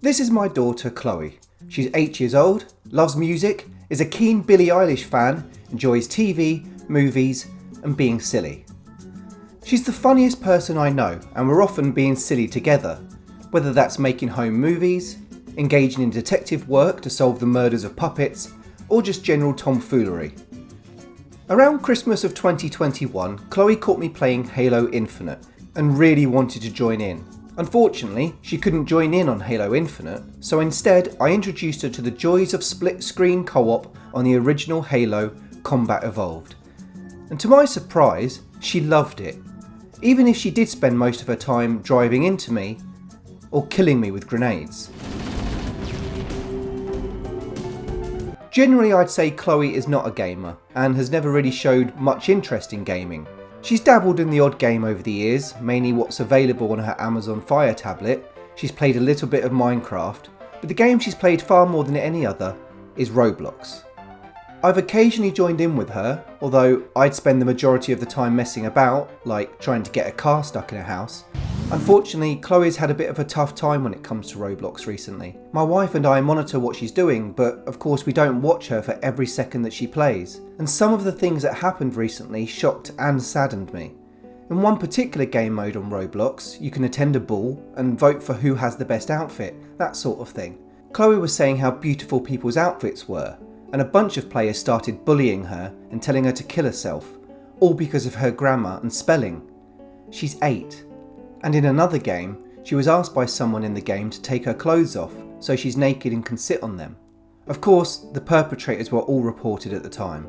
This is my daughter Chloe. She's 8 years old, loves music, is a keen Billie Eilish fan, enjoys TV, movies and being silly. She's the funniest person I know and we're often being silly together, whether that's making home movies, engaging in detective work to solve the murders of puppets, or just general tomfoolery. Around Christmas of 2021, Chloe caught me playing Halo Infinite and really wanted to join in. Unfortunately, she couldn't join in on Halo Infinite, so instead I introduced her to the joys of split-screen co-op on the original Halo Combat Evolved. And to my surprise, she loved it, even if she did spend most of her time driving into me or killing me with grenades. Generally, I'd say Chloe is not a gamer and has never really showed much interest in gaming. She's dabbled in the odd game over the years, mainly what's available on her Amazon Fire tablet. She's played a little bit of Minecraft, but the game she's played far more than any other is Roblox. I've occasionally joined in with her, although I'd spend the majority of the time messing about, like trying to get a car stuck in a house. Unfortunately, Chloe's had a bit of a tough time when it comes to Roblox recently. My wife and I monitor what she's doing, but of course we don't watch her for every second that she plays. And some of the things that happened recently shocked and saddened me. In one particular game mode on Roblox, you can attend a ball and vote for who has the best outfit, that sort of thing. Chloe was saying how beautiful people's outfits were, and a bunch of players started bullying her and telling her to kill herself, all because of her grammar and spelling. She's 8. And in another game, she was asked by someone in the game to take her clothes off so she's naked and can sit on them. Of course, the perpetrators were all reported at the time.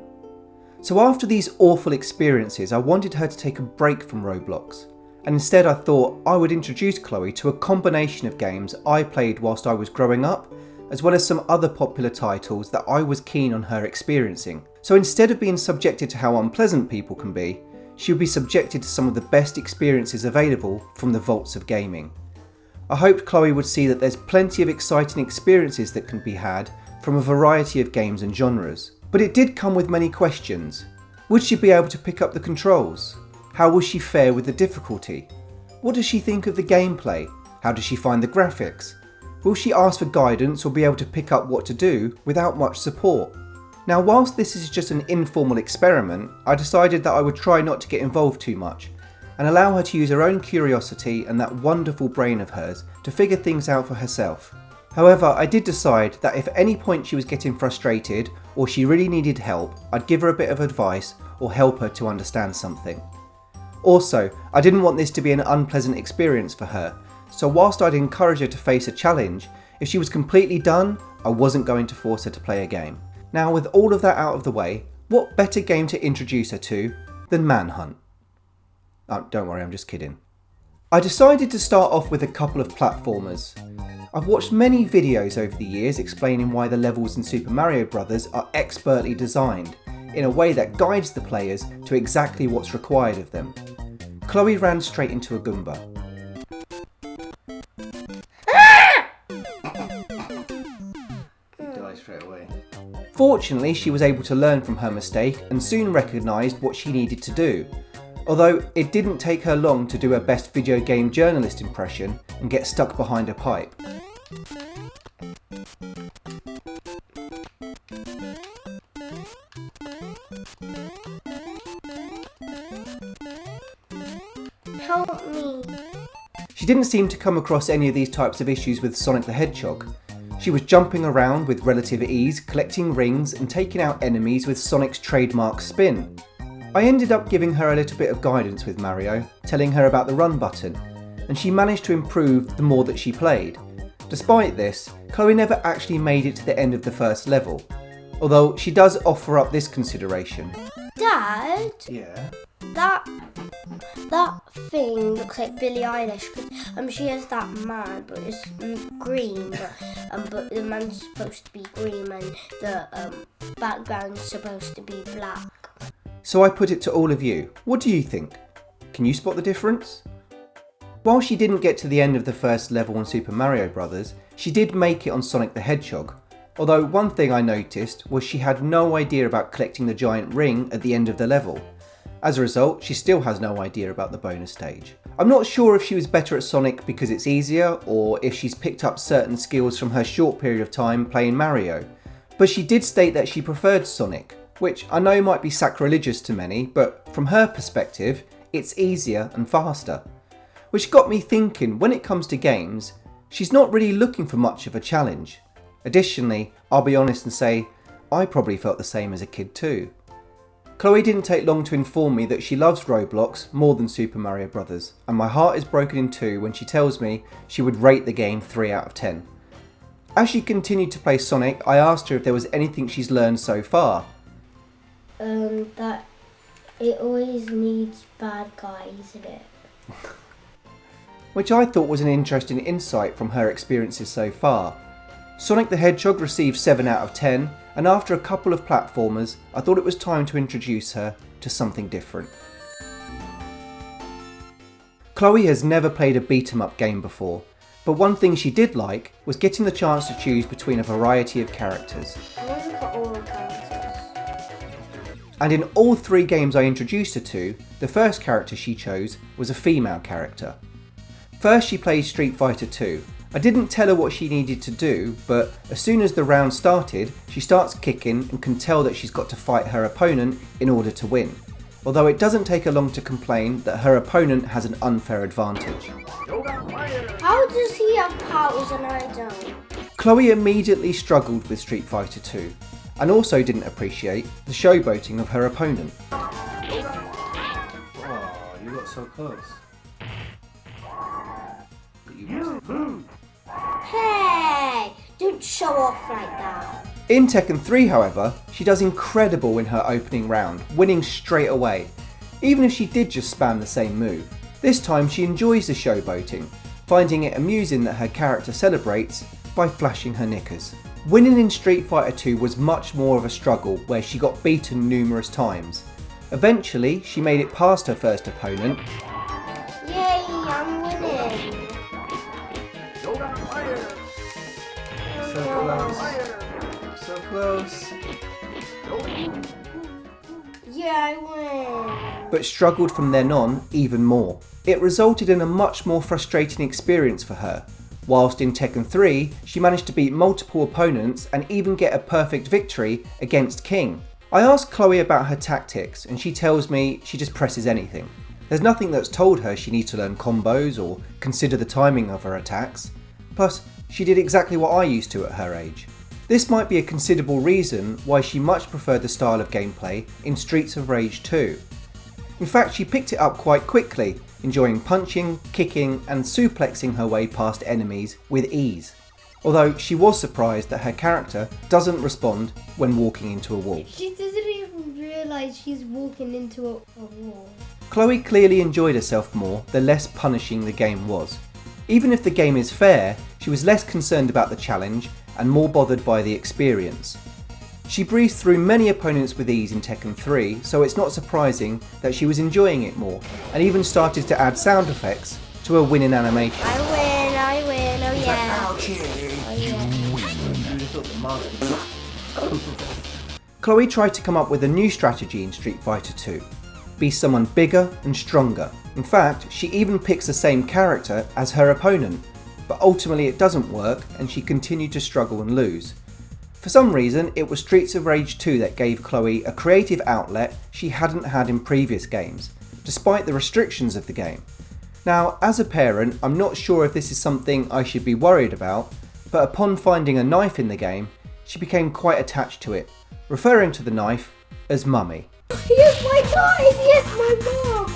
So after these awful experiences, I wanted her to take a break from Roblox. And instead I thought I would introduce Chloe to a combination of games I played whilst I was growing up, as well as some other popular titles that I was keen on her experiencing. So instead of being subjected to how unpleasant people can be, she would be subjected to some of the best experiences available from the vaults of gaming. I hoped Chloe would see that there's plenty of exciting experiences that can be had from a variety of games and genres. But it did come with many questions. Would she be able to pick up the controls? How will she fare with the difficulty? What does she think of the gameplay? How does she find the graphics? Will she ask for guidance or be able to pick up what to do without much support? Now, whilst this is just an informal experiment, I decided that I would try not to get involved too much and allow her to use her own curiosity and that wonderful brain of hers to figure things out for herself. However, I did decide that if at any point she was getting frustrated or she really needed help, I'd give her a bit of advice or help her to understand something. Also, I didn't want this to be an unpleasant experience for her, so whilst I'd encourage her to face a challenge, if she was completely done, I wasn't going to force her to play a game. Now, with all of that out of the way, what better game to introduce her to than Manhunt? Oh, don't worry, I'm just kidding. I decided to start off with a couple of platformers. I've watched many videos over the years explaining why the levels in Super Mario Bros. Are expertly designed, in a way that guides the players to exactly what's required of them. Chloe ran straight into a Goomba. Died straight away. Fortunately, she was able to learn from her mistake and soon recognised what she needed to do. Although it didn't take her long to do her best video game journalist impression and get stuck behind a pipe. Help me. She didn't seem to come across any of these types of issues with Sonic the Hedgehog. She was jumping around with relative ease, collecting rings and taking out enemies with Sonic's trademark spin. I ended up giving her a little bit of guidance with Mario, telling her about the run button, and she managed to improve the more that she played. Despite this, Chloe never actually made it to the end of the first level, although she does offer up this consideration. Dad? Yeah? That thing looks like Billie Eilish because she has that man, but it's green, but the man's supposed to be green and the background's supposed to be black. So I put it to all of you. What do you think? Can you spot the difference? While she didn't get to the end of the first level on Super Mario Bros., she did make it on Sonic the Hedgehog. Although one thing I noticed was she had no idea about collecting the giant ring at the end of the level. As a result, she still has no idea about the bonus stage. I'm not sure if she was better at Sonic because it's easier, or if she's picked up certain skills from her short period of time playing Mario, but she did state that she preferred Sonic, which I know might be sacrilegious to many, but from her perspective, it's easier and faster. Which got me thinking, when it comes to games, she's not really looking for much of a challenge. Additionally, I'll be honest and say, I probably felt the same as a kid too. Chloe didn't take long to inform me that she loves Roblox more than Super Mario Bros, and my heart is broken in two when she tells me she would rate the game 3 out of 10. As she continued to play Sonic, I asked her if there was anything she's learned so far. That it always needs bad guys in it. Which I thought was an interesting insight from her experiences so far. Sonic the Hedgehog received 7 out of 10, and after a couple of platformers, I thought it was time to introduce her to something different. Chloe has never played a beat-em-up game before, but one thing she did like was getting the chance to choose between a variety of characters. I want to look at all the characters. And in all 3 games I introduced her to, the first character she chose was a female character. First she played Street Fighter 2. I didn't tell her what she needed to do, but as soon as the round started, she starts kicking and can tell that she's got to fight her opponent in order to win. Although it doesn't take her long to complain that her opponent has an unfair advantage. How does he have powers and I don't? Chloe immediately struggled with Street Fighter 2, and also didn't appreciate the showboating of her opponent. Oh, you got so close. Hey! Don't show off like that. In Tekken 3, however, she does incredible in her opening round, winning straight away, even if she did just spam the same move. This time she enjoys the showboating, finding it amusing that her character celebrates by flashing her knickers. Winning in Street Fighter 2 was much more of a struggle, where she got beaten numerous times. Eventually, she made it past her first opponent. Yay, I'm winning. So close. So close. Yeah, I win. But struggled from then on even more. It resulted in a much more frustrating experience for her. Whilst in Tekken 3, she managed to beat multiple opponents and even get a perfect victory against King. I asked Chloe about her tactics and she tells me she just presses anything. There's nothing that's told her she needs to learn combos or consider the timing of her attacks. Plus, she did exactly what I used to at her age. This might be a considerable reason why she much preferred the style of gameplay in Streets of Rage 2. In fact, she picked it up quite quickly, enjoying punching, kicking and suplexing her way past enemies with ease. Although she was surprised that her character doesn't respond when walking into a wall. She doesn't even realise she's walking into a wall. Chloe clearly enjoyed herself more the less punishing the game was. Even if the game is fair, she was less concerned about the challenge and more bothered by the experience. She breezed through many opponents with ease in Tekken 3, so it's not surprising that she was enjoying it more, and even started to add sound effects to her winning animation. I win, oh yeah. Chloe tried to come up with a new strategy in Street Fighter 2. Be someone bigger and stronger. In fact, she even picks the same character as her opponent, but ultimately it doesn't work and she continued to struggle and lose. For some reason, it was Streets of Rage 2 that gave Chloe a creative outlet she hadn't had in previous games, despite the restrictions of the game. Now, as a parent, I'm not sure if this is something I should be worried about, but upon finding a knife in the game, she became quite attached to it, referring to the knife as Mummy. Here's my knife! Yes, my mom!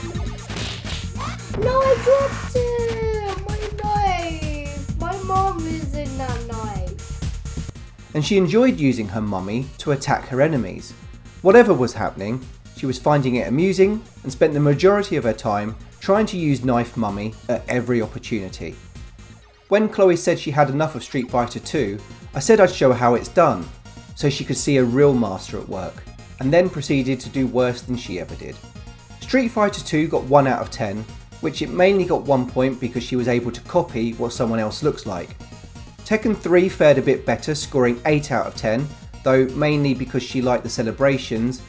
No, I dropped it! My knife! My mom is in that knife. And she enjoyed using her mummy to attack her enemies. Whatever was happening, she was finding it amusing and spent the majority of her time trying to use Knife Mummy at every opportunity. When Chloe said she had enough of Street Fighter 2, I said I'd show her how it's done, so she could see a real master at work, and then proceeded to do worse than she ever did. Street Fighter 2 got 1 out of 10, which it mainly got 1 point because she was able to copy what someone else looks like. Tekken 3 fared a bit better, scoring 8 out of 10, though mainly because she liked the celebrations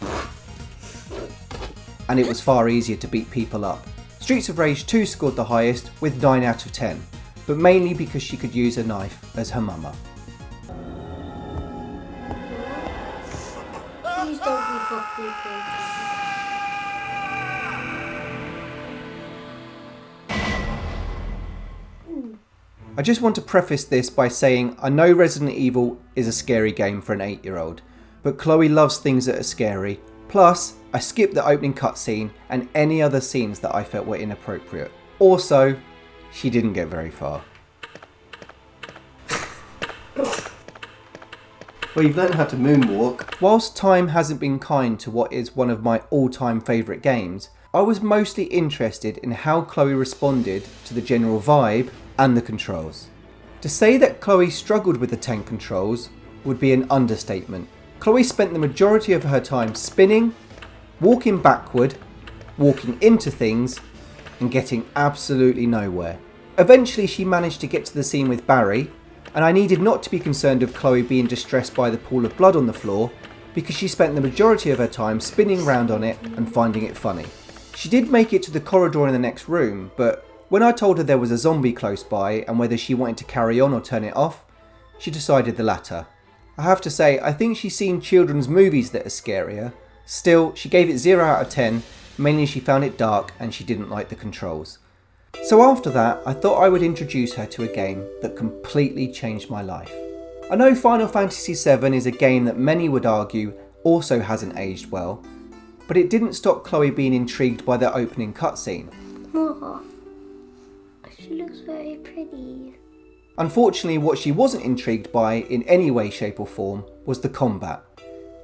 and it was far easier to beat people up. Streets of Rage 2 scored the highest with 9 out of 10, but mainly because she could use a knife as her mama. Please don't keep up people. I just want to preface this by saying I know Resident Evil is a scary game for an 8-year-old, but Chloe loves things that are scary. Plus, I skipped the opening cutscene and any other scenes that I felt were inappropriate. Also, she didn't get very far. Well, you've learned how to moonwalk. Whilst time hasn't been kind to what is one of my all-time favourite games, I was mostly interested in how Chloe responded to the general vibe and the controls. To say that Chloe struggled with the tank controls would be an understatement. Chloe spent the majority of her time spinning, walking backward, walking into things, and getting absolutely nowhere. Eventually she managed to get to the scene with Barry, and I needed not to be concerned of Chloe being distressed by the pool of blood on the floor, because she spent the majority of her time spinning around on it and finding it funny. She did make it to the corridor in the next room, but when I told her there was a zombie close by and whether she wanted to carry on or turn it off, she decided the latter. I have to say, I think she's seen children's movies that are scarier. Still, she gave it 0 out of 10, mainly she found it dark and she didn't like the controls. So after that, I thought I would introduce her to a game that completely changed my life. I know Final Fantasy VII is a game that many would argue also hasn't aged well, but it didn't stop Chloe being intrigued by the opening cutscene. Oh, she looks very pretty. Unfortunately, what she wasn't intrigued by in any way, shape or form was the combat.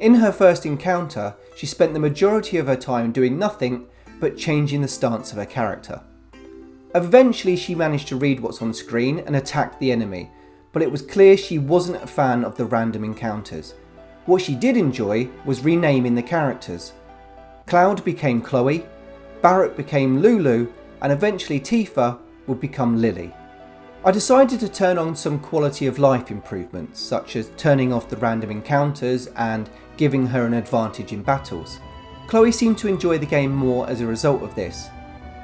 In her first encounter, she spent the majority of her time doing nothing but changing the stance of her character. Eventually she managed to read what's on screen and attack the enemy, but it was clear she wasn't a fan of the random encounters. What she did enjoy was renaming the characters. Cloud became Chloe, Barrett became Lulu, and eventually Tifa would become Lily. I decided to turn on some quality of life improvements, such as turning off the random encounters and giving her an advantage in battles. Chloe seemed to enjoy the game more as a result of this.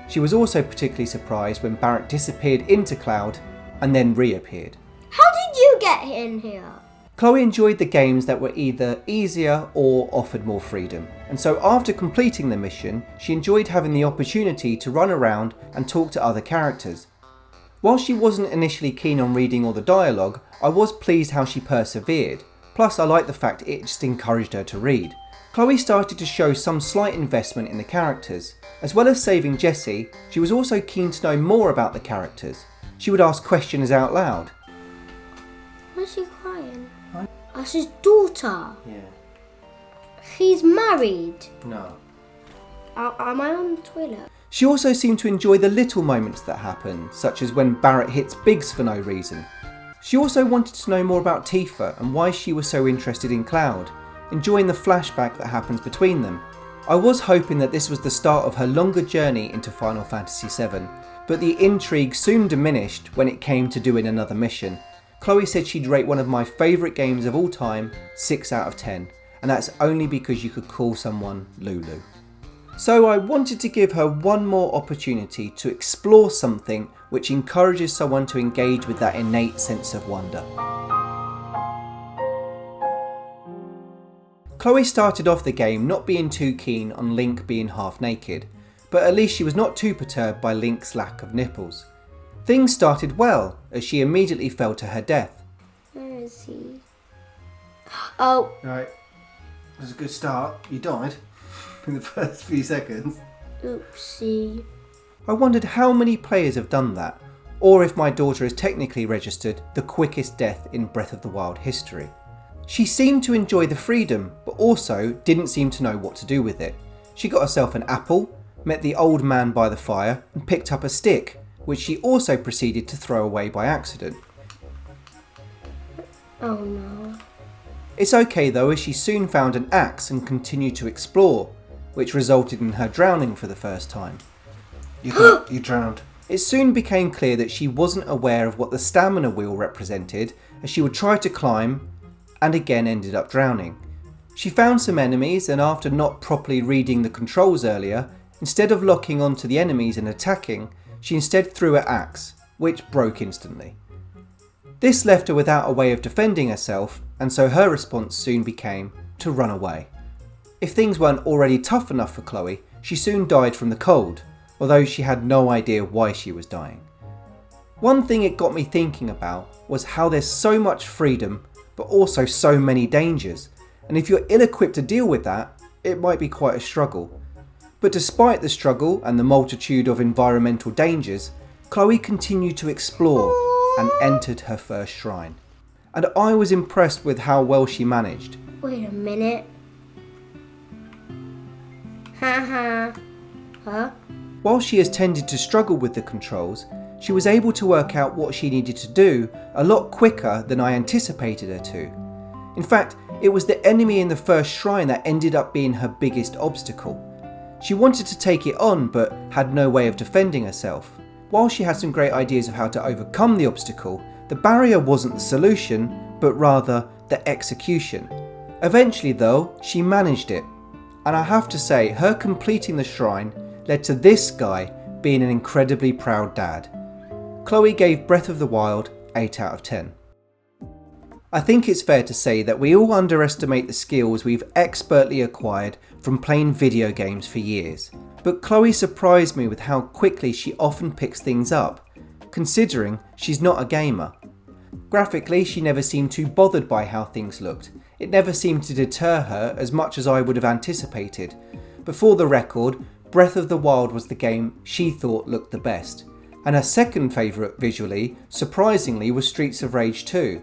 She was also particularly surprised when Barrett disappeared into Cloud and then reappeared. How did you get in here? Chloe enjoyed the games that were either easier or offered more freedom, and so after completing the mission, she enjoyed having the opportunity to run around and talk to other characters. While she wasn't initially keen on reading all the dialogue, I was pleased how she persevered, plus I liked the fact it just encouraged her to read. Chloe started to show some slight investment in the characters. As well as saving Jessie, she was also keen to know more about the characters. She would ask questions out loud. Why is she crying? That's his daughter. Yeah. He's married. No. Am I on the toilet? She also seemed to enjoy the little moments that happen, such as when Barrett hits Biggs for no reason. She also wanted to know more about Tifa and why she was so interested in Cloud, enjoying the flashback that happens between them. I was hoping that this was the start of her longer journey into Final Fantasy VII, but the intrigue soon diminished when it came to doing another mission. Chloe said she'd rate one of my favourite games of all time 6 out of 10, and that's only because you could call someone Lulu. So I wanted to give her one more opportunity to explore something which encourages someone to engage with that innate sense of wonder. Chloe started off the game not being too keen on Link being half naked, but at least she was not too perturbed by Link's lack of nipples. Things started well, as she immediately fell to her death. Where is he? Oh. Right, it was a good start. You died in the first few seconds. Oopsie. I wondered how many players have done that, or if my daughter is technically registered the quickest death in Breath of the Wild history. She seemed to enjoy the freedom, but also didn't seem to know what to do with it. She got herself an apple, met the old man by the fire, and picked up a stick, which she also proceeded to throw away by accident. Oh no. It's okay though, as she soon found an axe and continued to explore, which resulted in her drowning for the first time. You drowned. It soon became clear that she wasn't aware of what the stamina wheel represented, as she would try to climb and again ended up drowning. She found some enemies, and after not properly reading the controls earlier, instead of locking onto the enemies and attacking, she instead threw her axe, which broke instantly. This left her without a way of defending herself, and so her response soon became to run away. If things weren't already tough enough for Chloe, she soon died from the cold, although she had no idea why she was dying. One thing it got me thinking about was how there's so much freedom, but also so many dangers, and if you're ill-equipped to deal with that, it might be quite a struggle. But despite the struggle and the multitude of environmental dangers, Chloe continued to explore and entered her first shrine. And I was impressed with how well she managed. Wait a minute. Haha. Huh? While she has tended to struggle with the controls, she was able to work out what she needed to do a lot quicker than I anticipated her to. In fact, it was the enemy in the first shrine that ended up being her biggest obstacle. She wanted to take it on but had no way of defending herself. While she had some great ideas of how to overcome the obstacle, the barrier wasn't the solution, but rather the execution. Eventually though, she managed it. And I have to say, her completing the shrine led to this guy being an incredibly proud dad. Chloe gave Breath of the Wild 8 out of 10. I think it's fair to say that we all underestimate the skills we've expertly acquired from playing video games for years. But Chloe surprised me with how quickly she often picks things up, considering she's not a gamer. Graphically, she never seemed too bothered by how things looked. It never seemed to deter her as much as I would have anticipated. But for the record, Breath of the Wild was the game she thought looked the best. And her second favourite visually, surprisingly, was Streets of Rage 2.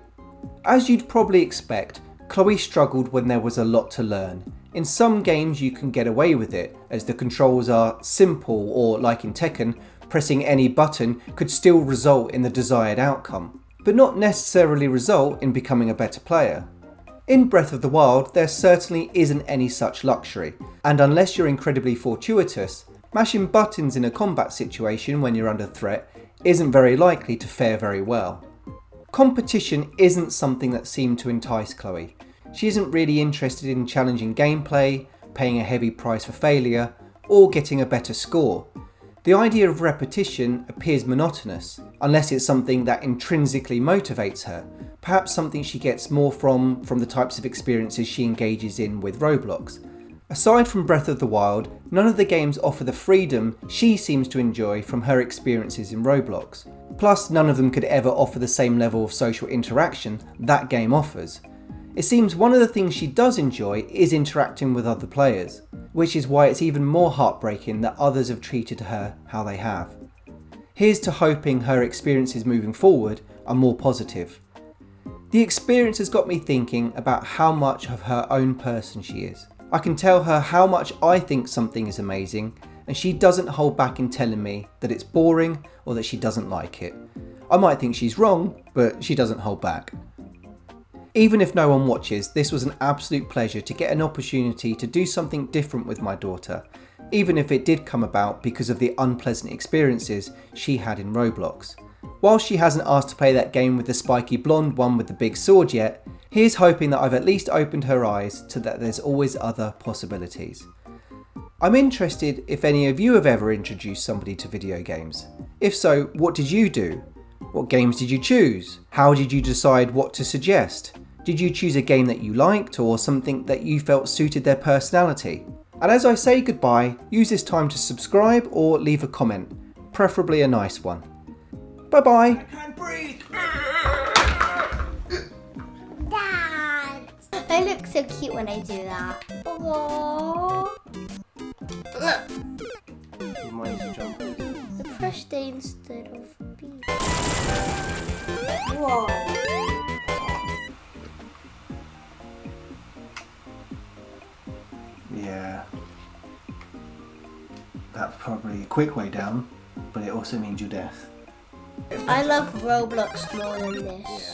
As you'd probably expect, Chloe struggled when there was a lot to learn. In some games you can get away with it, as the controls are simple, or like in Tekken, pressing any button could still result in the desired outcome, but not necessarily result in becoming a better player. In Breath of the Wild, there certainly isn't any such luxury, and unless you're incredibly fortuitous, mashing buttons in a combat situation when you're under threat isn't very likely to fare very well. Competition isn't something that seemed to entice Chloe. She isn't really interested in challenging gameplay, paying a heavy price for failure, or getting a better score. The idea of repetition appears monotonous, unless it's something that intrinsically motivates her, perhaps something she gets more from the types of experiences she engages in with Roblox. Aside from Breath of the Wild, none of the games offer the freedom she seems to enjoy from her experiences in Roblox. Plus, none of them could ever offer the same level of social interaction that game offers. It seems one of the things she does enjoy is interacting with other players, which is why it's even more heartbreaking that others have treated her how they have. Here's to hoping her experiences moving forward are more positive. The experience has got me thinking about how much of her own person she is. I can tell her how much I think something is amazing, and she doesn't hold back in telling me that it's boring or that she doesn't like it. I might think she's wrong, but she doesn't hold back. Even if no one watches, this was an absolute pleasure to get an opportunity to do something different with my daughter, even if it did come about because of the unpleasant experiences she had in Roblox. While she hasn't asked to play that game with the spiky blonde one with the big sword yet, here's hoping that I've at least opened her eyes to that there's always other possibilities. I'm interested if any of you have ever introduced somebody to video games. If so, what did you do? What games did you choose? How did you decide what to suggest? Did you choose a game that you liked or something that you felt suited their personality? And as I say goodbye, use this time to subscribe or leave a comment, preferably a nice one. Bye bye! I can't breathe! Dad! I look so cute when I do that. Aww. The pressed A instead of B. Whoa. Yeah. That's probably a quick way down, but it also means your death. I love Roblox more than this.